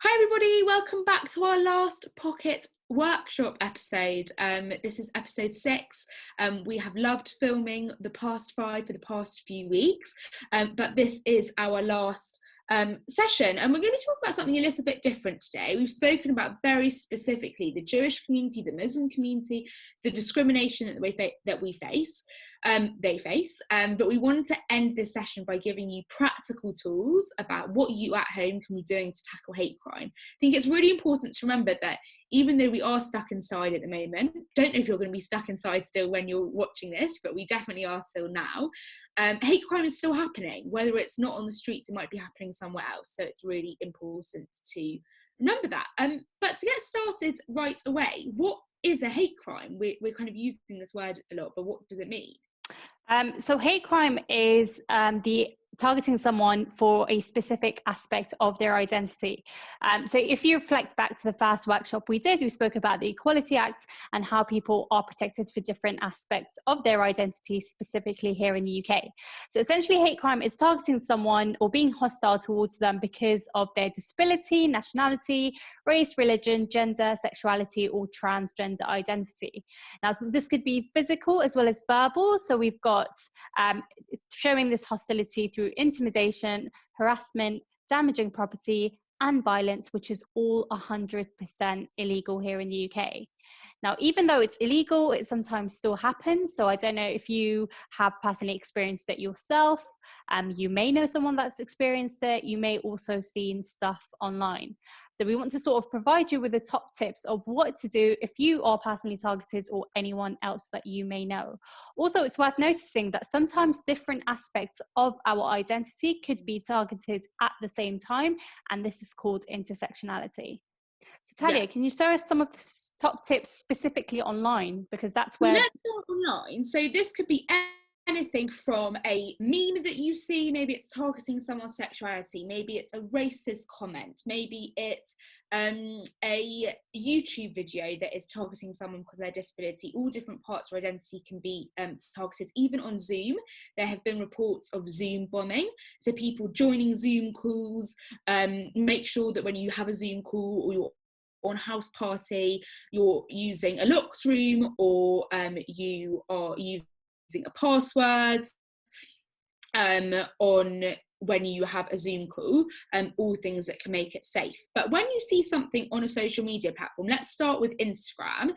Hi everybody, welcome back to our last Pocket workshop episode. This is episode 6. We have loved filming the past 5 for the past few weeks, but this is our last session, and we're going to be talking about something a little bit different today. We've spoken about very specifically the Jewish community, the Muslim community, the discrimination that they face, but we wanted to end this session by giving you practical tools about what you at home can be doing to tackle hate crime. I think it's really important to remember that even though we are stuck inside at the moment, don't know if you're going to be stuck inside still when you're watching this, but we definitely are still now. Hate crime is still happening. Whether it's not on the streets, it might be happening somewhere else. So it's really important to remember that. But to get started right away, what is a hate crime? We're kind of using this word a lot, but what does it mean? So hate crime is the targeting someone for a specific aspect of their identity. So if you reflect back to the first workshop we did, we spoke about the Equality Act and how people are protected for different aspects of their identity, specifically here in the UK. So essentially hate crime is targeting someone or being hostile towards them because of their disability, nationality, race, religion, gender, sexuality, or transgender identity. Now, this could be physical as well as verbal. So we've got showing this hostility through intimidation, harassment, damaging property, and violence, which is all 100% illegal here in the UK. Now, even though it's illegal, it sometimes still happens. So I don't know if you have personally experienced it yourself. You may know someone that's experienced it. You may also seen stuff online. So we want to sort of provide you with the top tips of what to do if you are personally targeted or anyone else that you may know. Also, it's worth noticing that sometimes different aspects of our identity could be targeted at the same time, and this is called intersectionality. So Talia, can you share us some of the top tips specifically online? Because that's where... Let's go online. So this could be anything from a meme that you see, maybe it's targeting someone's sexuality, maybe it's a racist comment, maybe it's a YouTube video that is targeting someone because of their disability. All different parts of identity can be targeted. Even on Zoom, there have been reports of Zoom bombing, so people joining Zoom calls. Make sure that when you have a Zoom call or you're on house party, you're using a locked room, or you are using a password on when you have a Zoom call, all things that can make it safe. But when you see something on a social media platform, let's start with Instagram.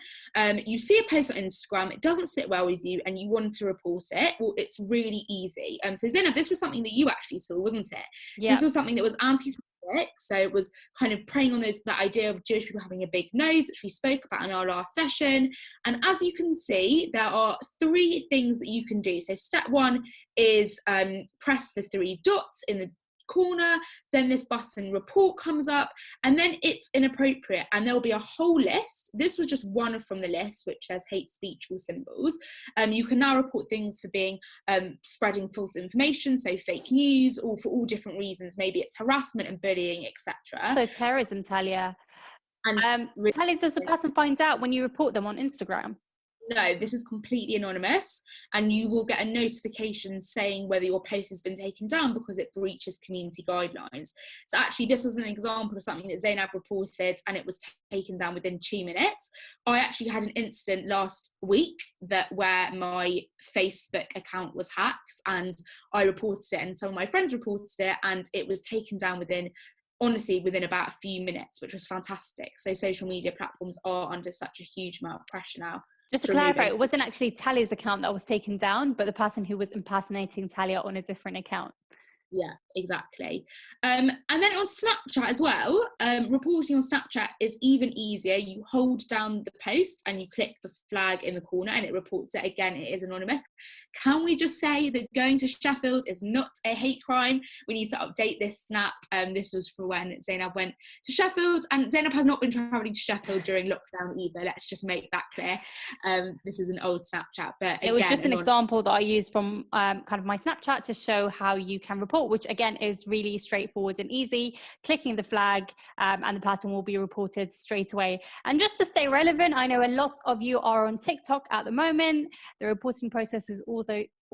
You see a post on Instagram, it doesn't sit well with you and you want to report it. Well, it's really easy. So Zaynab, this was something that you actually saw, wasn't it? Yeah. This was something that was anti-Semitic, so it was kind of preying on that idea of Jewish people having a big nose, which we spoke about in our last session. And as you can see, there are 3 things that you can do. So step 1 is press the 3 dots in the corner, then this button report comes up, and then it's inappropriate, and there will be a whole list. This was just one from the list which says hate speech or symbols. You can now report things for being spreading false information, so fake news, or for all different reasons. Maybe it's harassment and bullying, etc. So terrorism, Talia. And Talia, does the person find out when you report them on Instagram? No, this is completely anonymous, and you will get a notification saying whether your post has been taken down because it breaches community guidelines. So actually, this was an example of something that Zaynab reported, and it was taken down within 2 minutes. I actually had an incident last week where my Facebook account was hacked, and I reported it, and some of my friends reported it, and it was taken down within about a few minutes, which was fantastic. So social media platforms are under such a huge amount of pressure now. Just to clarify, it wasn't actually Talia's account that was taken down, but the person who was impersonating Talia on a different account. Yeah, exactly. And then on Snapchat as well, reporting on Snapchat is even easier. You hold down the post and you click the flag in the corner and it reports it. Again, it is anonymous. Can we just say that going to Sheffield is not a hate crime? We need to update this snap. This was for when Zaynab went to Sheffield, and Zaynab has not been travelling to Sheffield during lockdown either. Let's just make that clear. This is an old Snapchat, but again, it was just an example that I used from kind of my Snapchat to show how you can report, which again is really straightforward and easy. Clicking the flag and the person will be reported straight away. And just to stay relevant, I know a lot of you are on TikTok at the moment. The reporting process is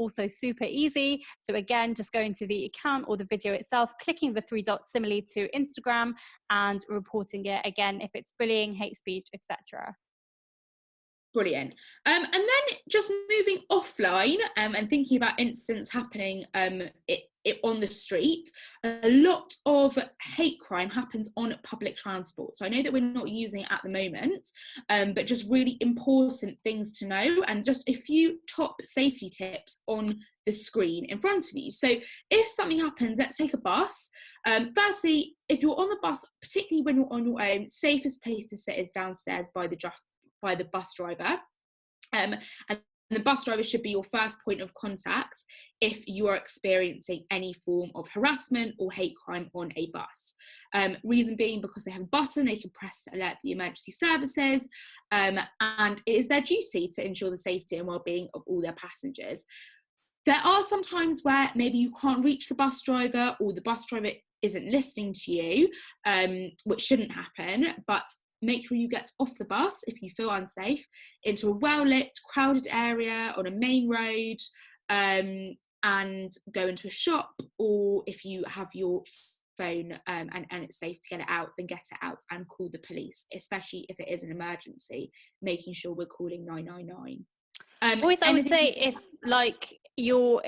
also super easy. So again, just going to the account or the video itself, clicking the three dots similarly to Instagram, and reporting it again if it's bullying, hate speech, etc. Brilliant. And then just moving offline and thinking about incidents happening on the street, a lot of hate crime happens on public transport. So I know that we're not using it at the moment, but just really important things to know, and just a few top safety tips on the screen in front of you. So if something happens, let's take a bus. Firstly, if you're on the bus, particularly when you're on your own, safest place to sit is downstairs by the bus driver. And the bus driver should be your first point of contact if you are experiencing any form of harassment or hate crime on a bus. Reason being because they have a button they can press to alert the emergency services, and it is their duty to ensure the safety and well-being of all their passengers. There are some times where maybe you can't reach the bus driver, or the bus driver isn't listening to you, which shouldn't happen, but make sure you get off the bus if you feel unsafe, into a well-lit, crowded area on a main road, and go into a shop, or if you have your phone and it's safe to get it out, then get it out and call the police, especially if it is an emergency, making sure we're calling 999. Always, I would say, if like you're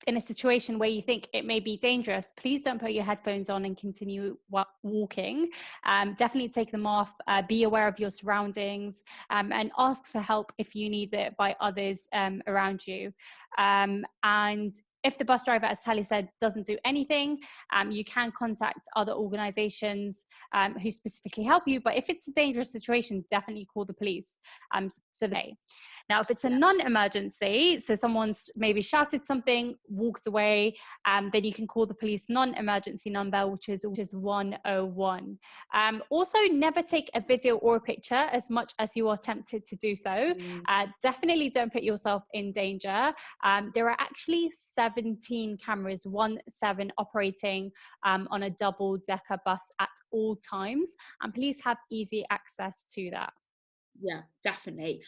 in a situation where you think it may be dangerous, please don't put your headphones on and continue walking. Definitely take them off. Be aware of your surroundings, and ask for help if you need it by others around you. And if the bus driver, as Talia said, doesn't do anything, you can contact other organizations who specifically help you. But if it's a dangerous situation, definitely call the police. Now, if it's a non-emergency, so someone's maybe shouted something, walked away, then you can call the police non-emergency number, which is 101. Also, never take a video or a picture as much as you are tempted to do so. Definitely don't put yourself in danger. There are actually 17 cameras, 17, operating on a double-decker bus at all times, and police have easy access to that. Yeah, definitely.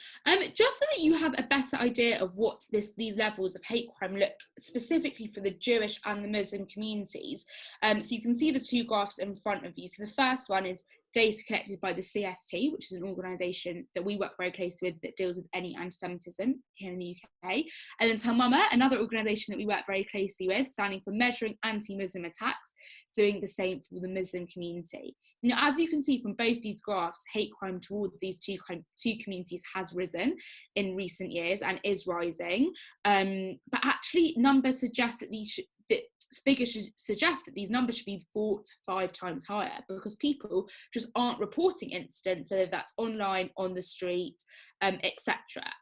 Just so that you have a better idea of what these levels of hate crime look specifically for the Jewish and the Muslim communities. So you can see the two graphs in front of you. So the first one is data collected by the CST, which is an organisation that we work very closely with that deals with any anti-Semitism here in the UK. And then Talmama, another organisation that we work very closely with, standing for Measuring Anti-Muslim Attacks, doing the same for the Muslim community. Now, as you can see from both these graphs, hate crime towards these two communities has risen in recent years and is rising. But actually, numbers suggest that figures should suggest that these numbers should be 4 to 5 times higher, because people just aren't reporting incidents, whether that's online, on the street, etc.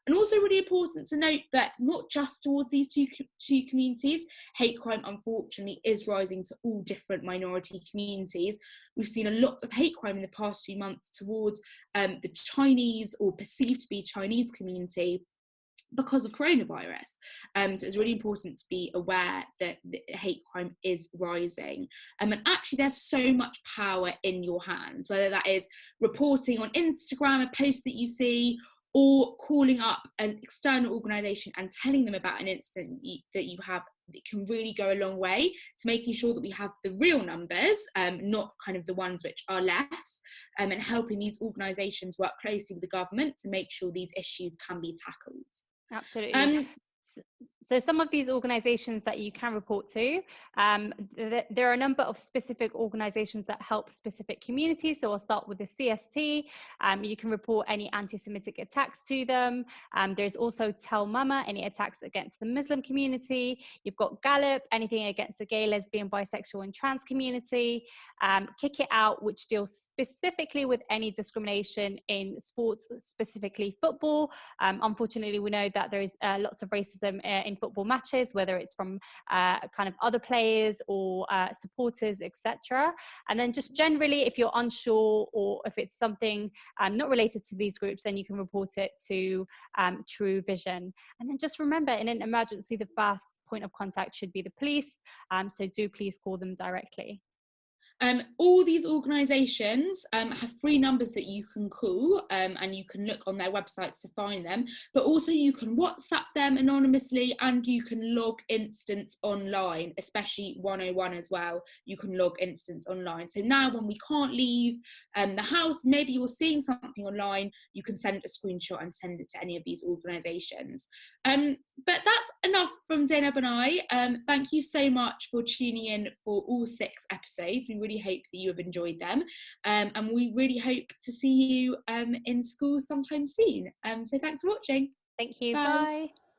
And also really important to note that not just towards these two communities, hate crime unfortunately is rising to all different minority communities. We've seen a lot of hate crime in the past few months towards the Chinese, or perceived to be Chinese, community, because of coronavirus. So it's really important to be aware that the hate crime is rising. And actually there's so much power in your hands, whether that is reporting on Instagram a post that you see, or calling up an external organisation and telling them about an incident that you have. It can really go a long way to making sure that we have the real numbers, not kind of the ones which are less, and helping these organisations work closely with the government to make sure these issues can be tackled. Absolutely. So some of these organizations that you can report to, there are a number of specific organizations that help specific communities. So I'll start with the CST. You can report any anti-Semitic attacks to them. There's also Tell Mama, any attacks against the Muslim community. You've got Gallup, anything against the gay, lesbian, bisexual and trans community. Kick It Out, which deals specifically with any discrimination in sports, specifically football. Unfortunately, we know that there is lots of racism in football matches, whether it's from kind of other players or supporters, etc. And then just generally, if you're unsure or if it's something not related to these groups, then you can report it to True Vision. And then just remember, in an emergency, the first point of contact should be the police. So do please call them directly. All these organisations have free numbers that you can call, and you can look on their websites to find them, but also you can WhatsApp them anonymously, and you can log instance online, especially 101 as well. You can log instance online. So now when we can't leave the house, maybe you're seeing something online, you can send a screenshot and send it to any of these organisations. But that's enough from Zaynab and I. Thank you so much for tuning in for all 6 episodes. We really hope that you have enjoyed them, and we really hope to see you in school sometime soon. So thanks for watching. Thank you. Bye. Bye.